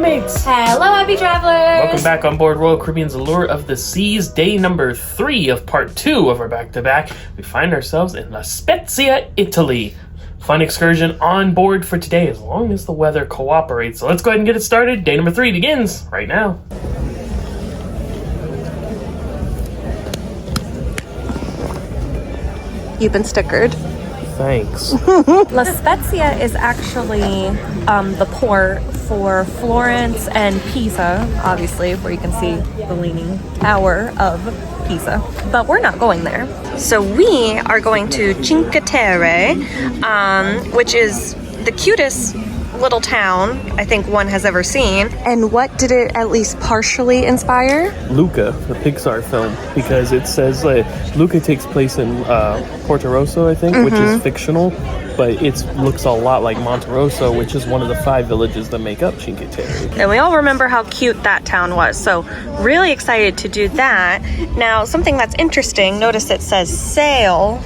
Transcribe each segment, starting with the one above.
mates! Hello, happy travelers! Welcome back on board Royal Caribbean's Allure of the Seas, day number 3 of part 2 of our back-to-back. We find ourselves in La Spezia, Italy. Fun excursion on board for today, as long as the weather cooperates. So let's go ahead and get it started. Day number 3 begins right now. You've been stickered. Thanks. La Spezia is actually the port for Florence and Pisa, obviously, where you can see the Leaning Tower of Pisa. But we're not going there. So we are going to Cinque Terra, which is the cutest little town I think one has ever seen. And what did it at least partially inspire? Luca, the Pixar film, because it says Luca takes place in Porto Rosso, I think, which is fictional, but it looks a lot like Monterosso, which is one of the 5 villages that make up Cinque Terra. And we all remember how cute that town was, so really excited to do that. Now, something that's interesting, notice it says sail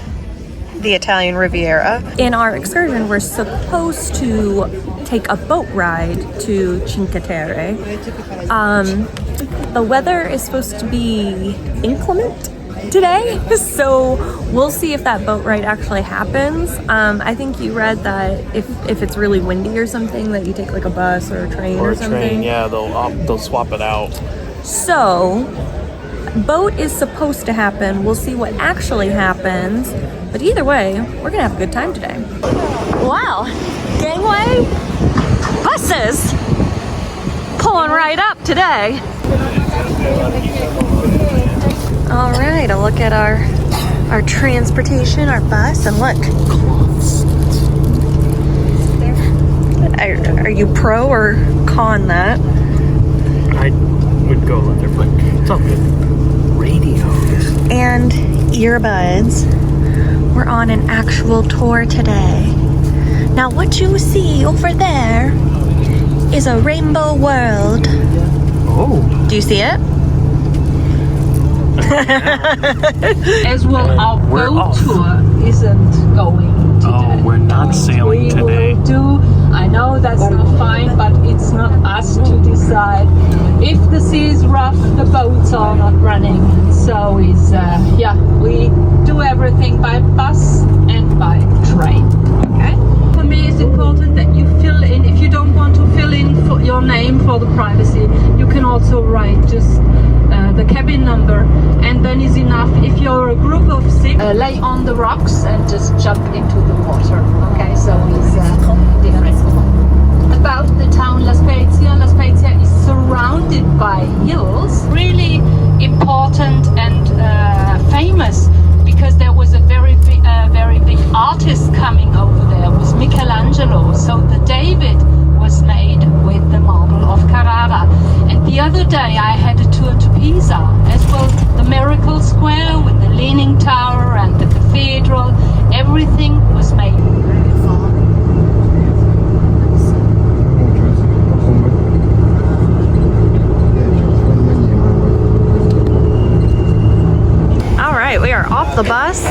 the Italian Riviera. In our excursion, we're supposed to take a boat ride to Cinque Terre. The weather is supposed to be inclement today, so we'll see if that boat ride actually happens. I think you read that if it's really windy or something, that you take like a bus or a train or something. Train, yeah, they'll swap it out. So, boat is supposed to happen. We'll see what actually happens. But either way, we're gonna have a good time today. Wow, gangway, buses pulling right up today. All right, a look at our transportation, our bus, and look. Are you pro or con that? I would go with it, but it's all good. Radios. And earbuds. We're on an actual tour today. Now what you see over there is a rainbow world. Oh. Do you see it? As well, our boat tour isn't going today. Oh, we're not sailing today. We will do. I know that's not fine, but it's not us to decide. If the sea is rough, the boats are not running. So it's we do everything by bus and by train. Okay. For me, it's important that you fill in. If you don't want to fill in for your name for the privacy, you can also write just the cabin number, and then is enough. If you're a group of 6, lay on the rocks and just jump into the water. Okay, so it's different. About the town La Spezia. La Spezia is surrounded by hills. Really important and famous because there was a very big artist coming over there. It was Michelangelo. So the David was made with the marble of Carrara. And the other day I had a tour to Pisa as well. The Miracle Square with the Leaning Tower and the cathedral. Everything was made. All right, we are off the bus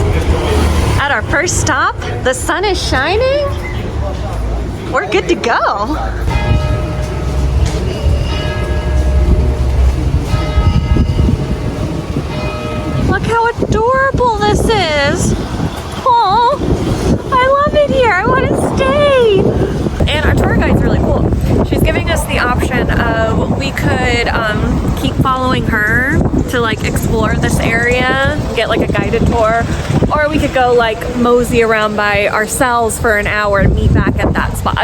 at our first stop. The sun is shining. We're good to go. Look how adorable this is. Oh, I love it here. I want to stay. And our tour guide's really cool. She's giving us the option of we could keep following her to like explore this area, get like a guided tour, or we could go like mosey around by ourselves for an hour and meet back at that spot.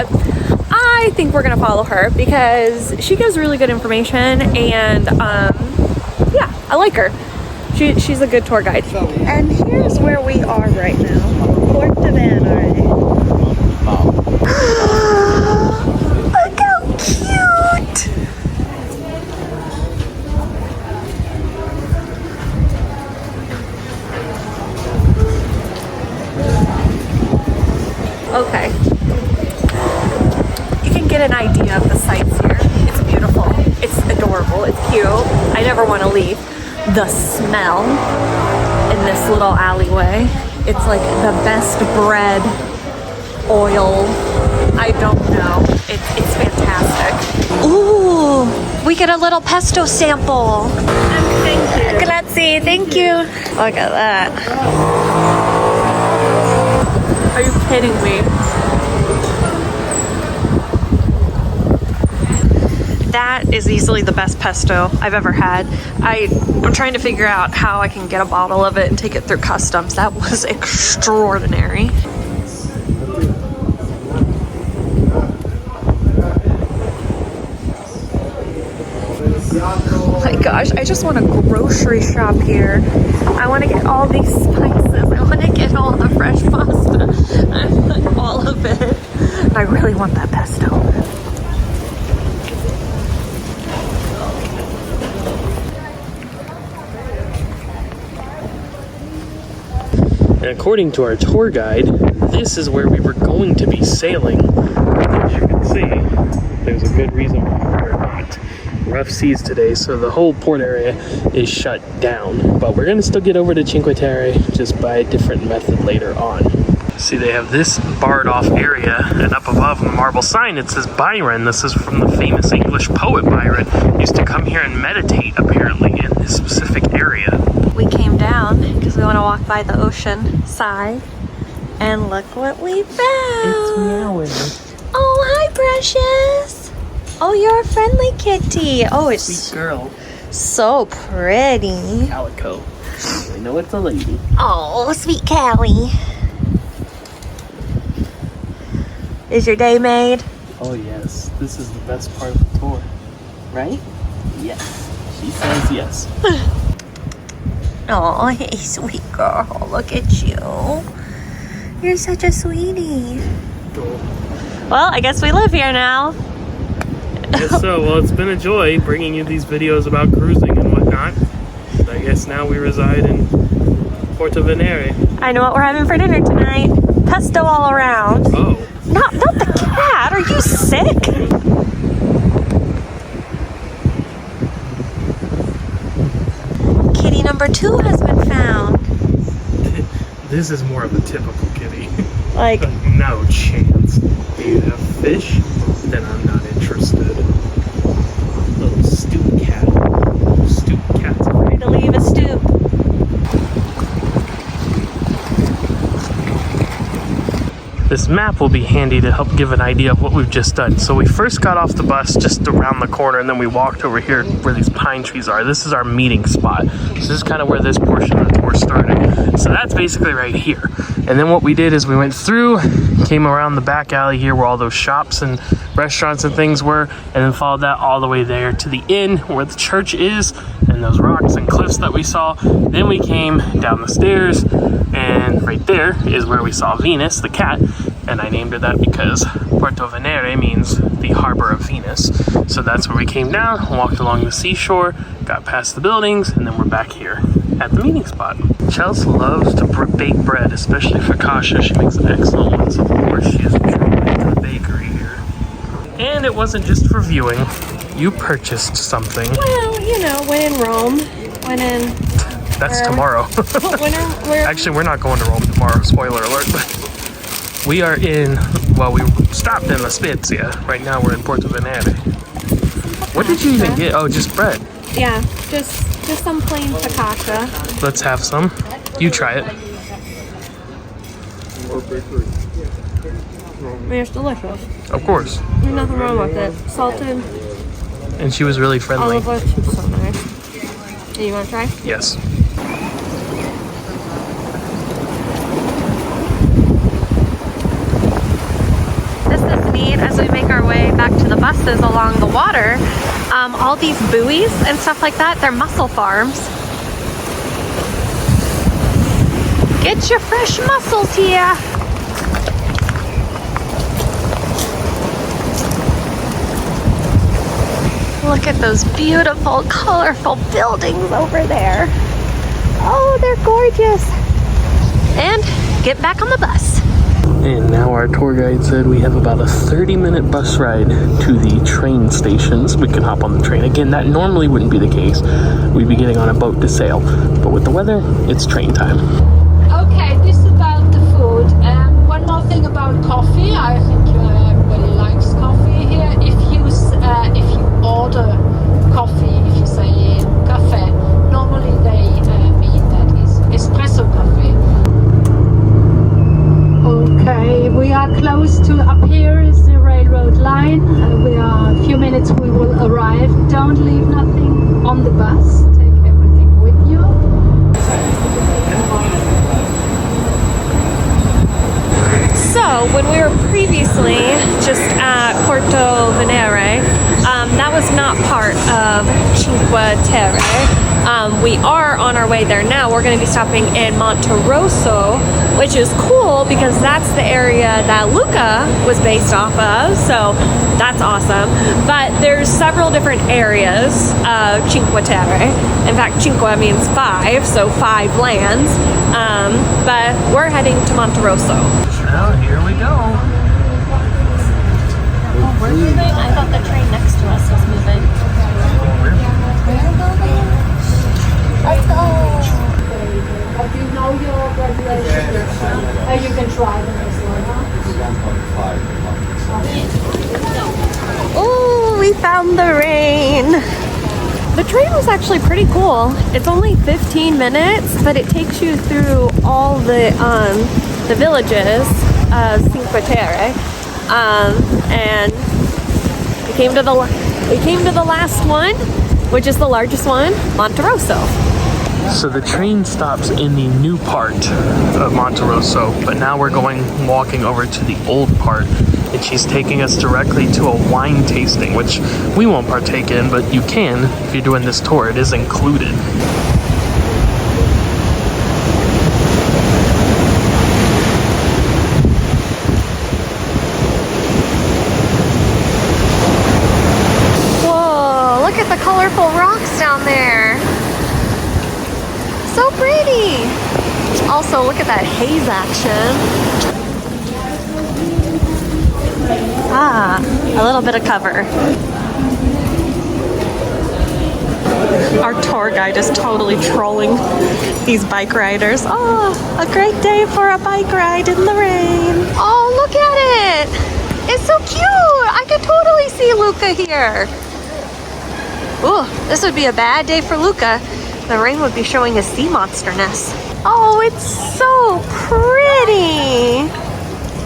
I think we're gonna follow her because she gives really good information, and yeah, I like her. She's a good tour guide. And here's where we are right now. Port of Awry. Look how cute! Okay. You can get an idea of the sights here. It's beautiful. It's adorable. It's cute. I never want to leave. The smell in this little alleyway. It's like the best bread, oil, I don't know. It's fantastic. Ooh, we get a little pesto sample. Thank you. Grazie, thank you. Look at that. Are you kidding me? That is easily the best pesto I've ever had. I'm trying to figure out how I can get a bottle of it and take it through customs. That was extraordinary. Oh my gosh, I just want to grocery shop here. I want to get all these spices. I want to get all the fresh pasta. I want all of it. I really want that pesto. And according to our tour guide, this is where we were going to be sailing. As you can see, there's a good reason why we're not. Rough seas today, so the whole port area is shut down. But we're gonna still get over to Cinque Terra just by a different method later on. See, they have this barred off area, and up above on the marble sign it says Byron. This is from the famous English poet Byron. He used to come here and meditate apparently in this specific area. We came down because we want to walk by the ocean side, and look what we found. It's meowing. Oh, hi, Precious. Oh, you're a friendly kitty. Oh, it's Sweet girl. so pretty. Calico. I know it's a lady. Oh, sweet Callie. Is your day made? Oh yes, this is the best part of the tour. Right? Yes. She says yes. Oh, hey, sweet girl. Look at you. You're such a sweetie. Well, I guess we live here now. Yes, so, well, it's been a joy bringing you these videos about cruising and whatnot. I guess now we reside in Porto Venere. I know what we're having for dinner tonight. Pesto all around. Oh. Not the cat. Are you sick? Kitty number 2 has been found. This is more of a typical kitty. Like, no chance. Do you have fish? Then I'm not interested. Little stoop cat. Stoop cat's afraid to leave a stoop. This map will be handy to help give an idea of what we've just done. So we first got off the bus just around the corner, and then we walked over here where these pine trees are. This is our meeting spot. So this is kind of where this portion of the tour started. So that's basically right here. And then what we did is we went through, came around the back alley here where all those shops and restaurants and things were, and then followed that all the way there to the inn where the church is and those rocks and cliffs that we saw. Then we came down the stairs, and right there is where we saw Venus, the cat, and I named her that because Porto Venere means the harbor of Venus. So that's where we came down, walked along the seashore, got past the buildings, and then we're back here at the meeting spot. Chelsy loves to bake bread, especially focaccia. She makes excellent ones. Of course, she is drawn into the bakery here. And it wasn't just for viewing. You purchased something. Well, you know, when in Rome, when in... That's tomorrow. Actually, we're not going to Rome tomorrow, spoiler alert, but we are in, well, we stopped in La Spezia. Right now we're in Porto Venere. What did you even get? Oh, just bread. Yeah, just some plain focaccia. Let's have some. You try it. I mean, it's delicious. Of course. There's nothing wrong with it. Salted. And she was really friendly. Olive oil too, so nice. Hey, you want to try? Yes. This is neat as we make our way back to the buses along the water. All these buoys and stuff like that, they're mussel farms. Get your fresh mussels here. Look at those beautiful, colorful buildings over there. Oh, they're gorgeous. And get back on the bus. And now our tour guide said we have about a 30-minute bus ride to the train stations. We can hop on the train. Again, that normally wouldn't be the case. We'd be getting on a boat to sail. But with the weather, it's train time. Okay, this is about the food. One more thing about coffee. I think everybody likes coffee here. If are close to, up here is the railroad line. We are a few minutes, we will arrive. Don't leave nothing on the bus. Take everything with you. So when we were previously just at Porto Venere, that was not part of Cinque Terra. We are on our way there now. We're going to be stopping in Monterosso, which is cool because that's the area that Luca was based off of. So that's awesome. But there's several different areas of Cinque Terre. In fact, Cinque means 5, so 5 lands. But we're heading to Monterosso. Now here we go. Oh, we're moving? I thought the train next to us was moving. We're moving. Let's go. But you know your regulations. You can try them as well. Oh, we found the rain. The train was actually pretty cool. It's only 15 minutes, but it takes you through all the villages of Cinque Terre. And we came to the last one, which is the largest one, Monterosso. So the train stops in the new part of Monterosso, but now we're walking over to the old part, and she's taking us directly to a wine tasting, which we won't partake in, but you can if you're doing this tour. It is included. Whoa, look at the colorful rocks down there. So pretty. Also, look at that haze action. A little bit of cover. Our tour guide is totally trolling these bike riders. Oh, a great day for a bike ride in the rain. Oh, look at it. It's so cute. I could totally see Luca here. Ooh, this would be a bad day for Luca. The rain would be showing his sea monsterness. Oh, it's so pretty.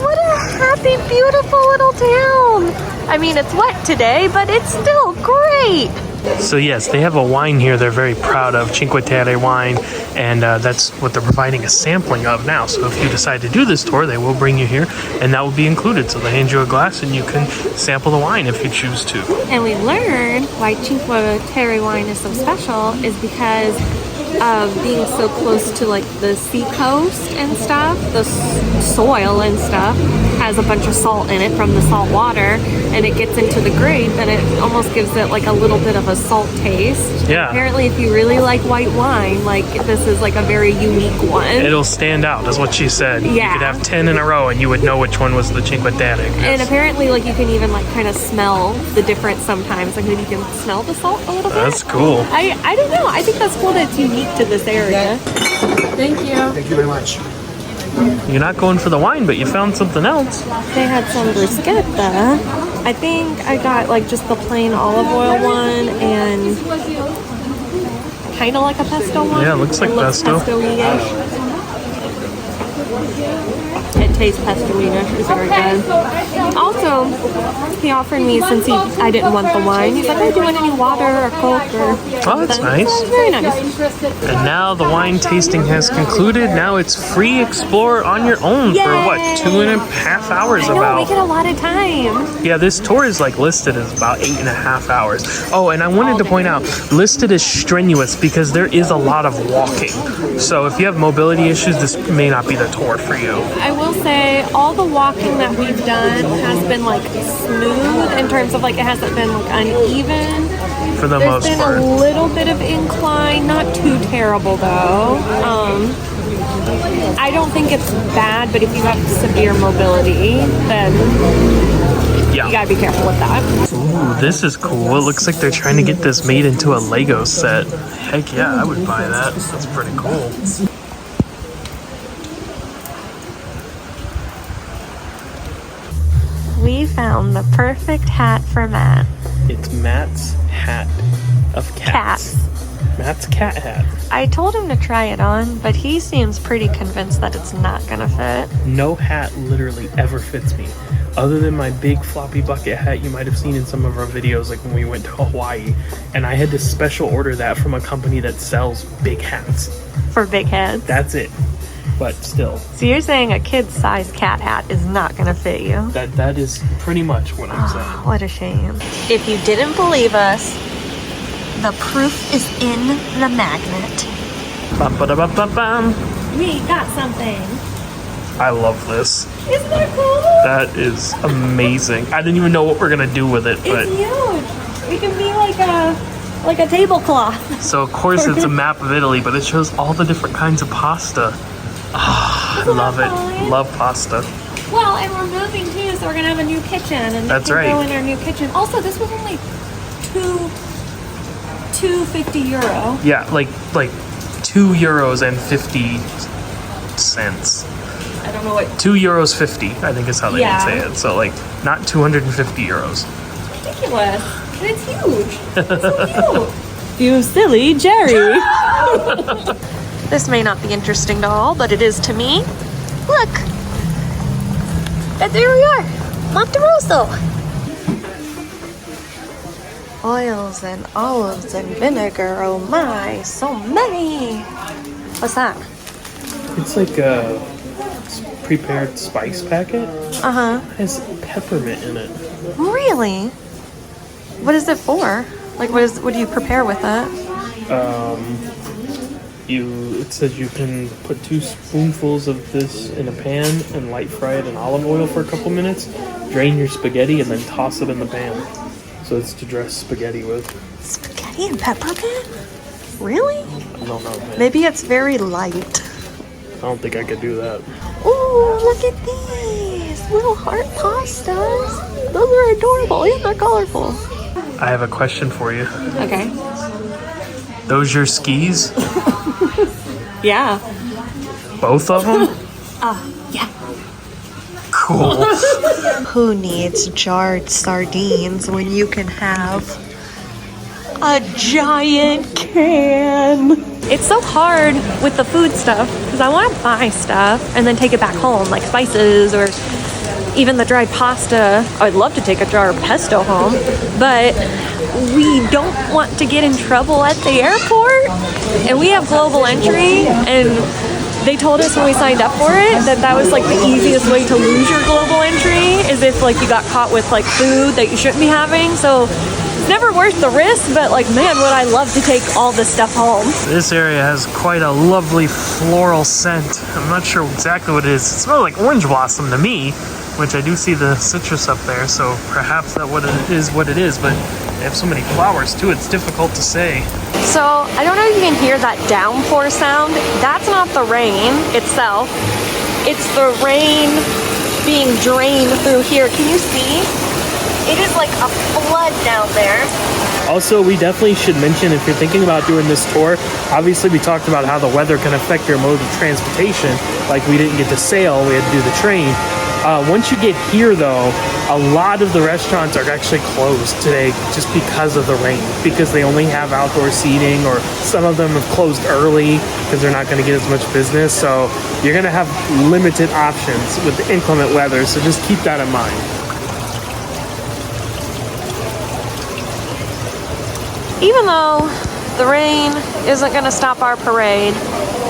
What a happy, beautiful little town. I mean, it's wet today, but it's still great. So yes, they have a wine here they're very proud of, Cinque Terre wine, and that's what they're providing a sampling of now. So if you decide to do this tour, they will bring you here, and that will be included. So they hand you a glass, and you can sample the wine if you choose to. And we learned why Cinque Terre wine is so special is because of being so close to like the sea coast and stuff. The soil and stuff has a bunch of salt in it from the salt water, and it gets into the grape, and it almost gives it like a little bit of a salt taste. Yeah. Apparently, if you really like white wine, like this is like a very unique one. It'll stand out, is what she said. Yeah. You could have 10 in a row, and you would know which one was the Cinque Terre. And apparently, like you can even like kind of smell the difference sometimes. Like maybe you can smell the salt a little bit. That's cool. I don't know. I think that's cool that it's unique to this area. Thank you. Thank you very much. You're not going for the wine, but you found something else. They had some bruschetta. I think I got like just the plain olive oil one and kind of like a pesto one. Yeah, it looks like pesto. Pesto-y-ish. It tastes pesto-y-ish. It's very good. Also, he offered me, since I didn't want the wine, he's like, "Oh, do you want any water or Coke or?" Oh, that's nice. Very nice. And now the wine tasting has concluded. Now it's free explore on your own for what, 2.5 hours I know, about. we get a lot of time. Yeah, this tour is like listed as about 8.5 hours. Oh, and I wanted to point out, listed as strenuous because there is a lot of walking. So if you have mobility issues, this may not be the tour for you. I will say all the walking that we've done has been like smooth in terms of like it hasn't been like uneven. For the There's most been part. a little bit of incline, not too terrible though. I don't think it's bad, but if you have severe mobility, then Yeah. you gotta be careful with that. Ooh, this is cool. It looks like they're trying to get this made into a Lego set. Heck yeah, I would buy that. That's pretty cool. We found the perfect hat for Matt. It's Matt's hat of cats. Matt's cat hat. I told him to try it on, but he seems pretty convinced that it's not gonna fit. No hat literally ever fits me. Other than my big floppy bucket hat you might have seen in some of our videos, like when we went to Hawaii. And I had to special order that from a company that sells big hats. For big heads? That's it. But still. So you're saying a kid's size cat hat is not gonna fit you? That is pretty much what I'm saying. What a shame. If you didn't believe us, the proof is in the magnet. Bum-ba-da-bum-bum-bum. We got something. I love this. Isn't that cool? That is amazing. I didn't even know what we're gonna do with it, but It's huge. It can be like a tablecloth. so of course it's a map of Italy, but it shows all the different kinds of pasta. I love it. fun? Love pasta. Well, and we're moving too, so we're gonna have a new kitchen, and That's we can go right. in our new kitchen. Also, this was only €2.50. Yeah, like €2.50. I don't know what. €2.50, I think is how they would Yeah. say it. So like not 250 euros. Ridiculous. And it's huge. It's so cute. You silly Jerry. This may not be interesting to all, but it is to me. Look. And there we are. Monte Rosso. Oils and olives and vinegar. Oh my, so many. What's that? It's like a prepared spice packet. Uh-huh. It has peppermint in it. Really? What is it for? Like, what do you prepare with it? It says you can put 2 spoonfuls of this in a pan and light fry it in olive oil for a couple minutes. Drain your spaghetti and then toss it in the pan. So it's to dress spaghetti with. Spaghetti and peppermint? Really? I don't know, man. Maybe it's very light. I don't think I could do that. Ooh, look at these little heart pastas. Those are adorable. Isn't that colorful? I have a question for you. Okay. Those your skis? Yeah. Both of them? Yeah. Cool. Who needs jarred sardines when you can have a giant can? It's so hard with the food stuff because I want to buy stuff and then take it back home, like spices or even the dried pasta. I'd love to take a jar of pesto home, but we don't want to get in trouble at the airport. And we have global entry, and they told us when we signed up for it that was like the easiest way to lose your global entry is if like you got caught with like food that you shouldn't be having. So it's never worth the risk, but like, man, would I love to take all this stuff home. This area has quite a lovely floral scent. I'm not sure exactly what it is. It smells like orange blossom to me, which I do see the citrus up there, so perhaps that what it is, but they have so many flowers too, it's difficult to say. So I don't know if you can hear that downpour sound. That's not the rain itself. It's the rain being drained through here. Can you see? It is like a flood down there. Also, we definitely should mention, if you're thinking about doing this tour, obviously we talked about how the weather can affect your mode of transportation. Like we didn't get to sail, we had to do the train. Once you get here though, a lot of the restaurants are actually closed today just because of the rain, because they only have outdoor seating, or some of them have closed early because they're not going to get as much business. So you're going to have limited options with the inclement weather, so just keep that in mind. Even though the rain isn't going to stop our parade,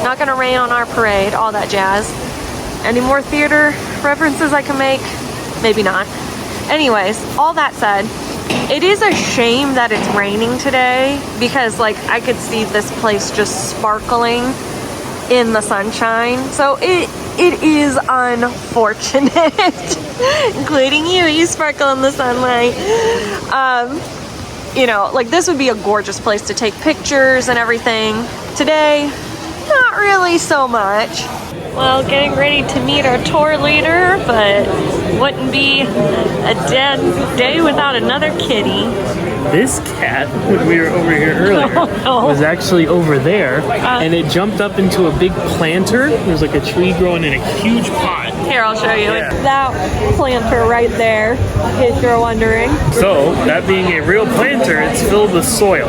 not going to rain on our parade, all that jazz. Any more theater references I can make? Maybe not. Anyways, all that said, it is a shame that it's raining today because like I could see this place just sparkling in the sunshine. So it is unfortunate, including you sparkle in the sunlight. You know, like this would be a gorgeous place to take pictures and everything. Today, not really so much. Well, getting ready to meet our tour leader, but wouldn't be a dead day without another kitty. This cat, when we were over here earlier, was actually over there, and it jumped up into a big planter. There's like a tree growing in a huge pot, Here, I'll show you. Yeah. That planter right there, if you're wondering. So, that being a real planter, it's filled with soil.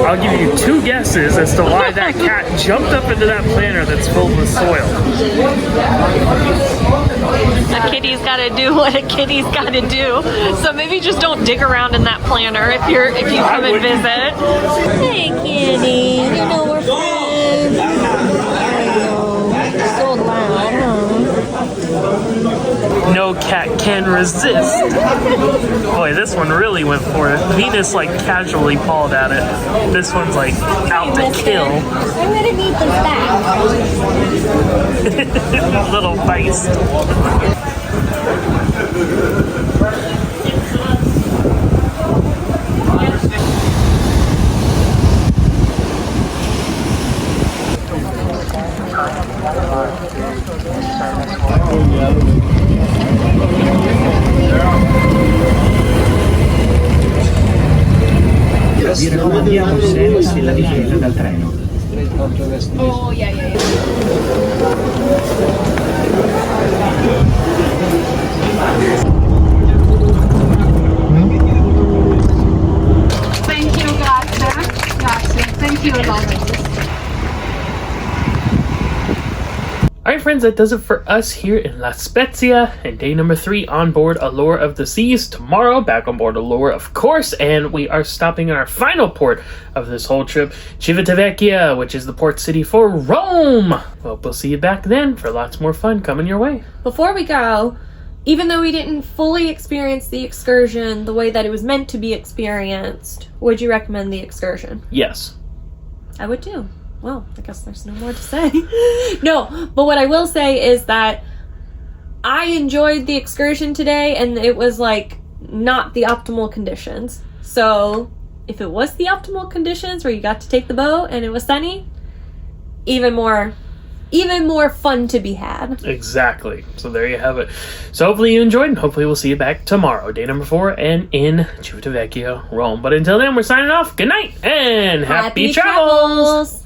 I'll give you 2 guesses as to why that cat jumped up into that planter that's filled with soil. A kitty's gotta do what a kitty's gotta do. So maybe just don't dig around in that planter if you come and visit. Hey kitty, you know we're friends. So loud, huh? No cat can resist. Boy, this one really went for it. Venus like casually pawed at it. This one's like out to kill. I'm gonna need this back. Little feist. Vi raccomandiamo selfie la discesa dal treno. Oh, yeah. Thank you, grazie. Thank you a lot. Alright friends, that does it for us here in La Spezia and day number 3 on board Allure of the Seas. Tomorrow, back on board Allure, of course, and we are stopping in our final port of this whole trip, Civitavecchia, which is the port city for Rome. Well, we'll see you back then for lots more fun coming your way. Before we go, even though we didn't fully experience the excursion the way that it was meant to be experienced, would you recommend the excursion? Yes. I would too. Well, I guess there's no more to say. No, but what I will say is that I enjoyed the excursion today, and it was like not the optimal conditions. So if it was the optimal conditions where you got to take the boat and it was sunny, even more fun to be had. Exactly. So there you have it. So hopefully you enjoyed, and hopefully we'll see you back tomorrow, day number 4, and in Civitavecchia, Rome. But until then, we're signing off. Good night and happy travels.